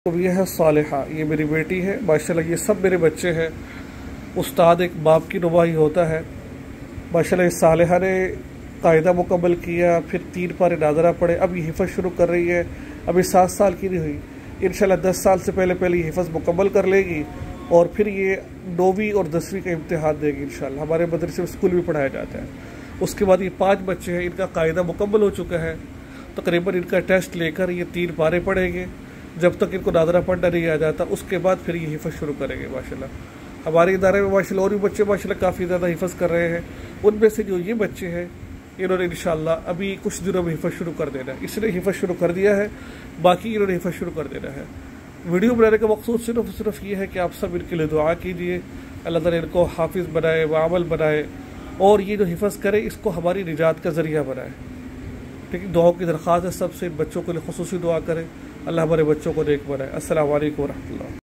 तो ये है सालिहा, ये मेरी बेटी है माशाल्लाह। ये सब मेरे बच्चे हैं। उस्ताद एक बाप की नुमाई होता है माशाल्लाह। इस सालिहा ने कायदा मुकम्मल किया, फिर 3 पारे नाज़रा पढ़े, अब ये हिफ़्ज़ शुरू कर रही है। अभी 7 साल की नहीं हुई, इंशाल्लाह 10 साल से पहले ये हिफ़्ज़ मुकम्मल कर लेगी और फिर ये 9वीं और 10वीं का इम्तिहान देगी इंशाल्लाह। हमारे मदरसे में स्कूल भी पढ़ाया जाता है। उसके बाद ये 5 बच्चे हैं, इनका कायदा मुकम्मल हो चुका है। तकरीबन इनका टेस्ट लेकर ये 3 पारे पढ़ेंगे, जब तक इनको नाज़रा पढ़ना नहीं आ जाता उसके बाद फिर ये हिफ़्ज़ शुरू करेंगे माशाल्लाह। हमारे इदारे में माशाल्लाह और भी बच्चे माशाल्लाह काफ़ी ज़्यादा हिफ़्ज़ कर रहे हैं। उनमें से जो ये बच्चे हैं इन्होंने इंशाल्लाह अभी कुछ दिनों में हिफ़्ज़ शुरू कर देना है। इसने हिफ़्ज़ शुरू कर दिया है, बाकी इन्होंने हिफ़्ज़ शुरू कर देना है। वीडियो बनाने का मकसूद सिर्फ ये है कि आप सब इनके लिए दुआ कीजिए, अल्लाह ताला इनको हाफिज़ बनाए, वामल बनाए और ये जो हिफ़्ज़ करे इसको हमारी निजात का ज़रिया बनाए। ठीक है, दुआओं की दरख्वास्त है सबसे, बच्चों के लिए खुसूसी दुआ करें, अल्लाह हमारे बच्चों को नेक बनाए। अस्सलामु अलैकुम व रहमतुल्लाह।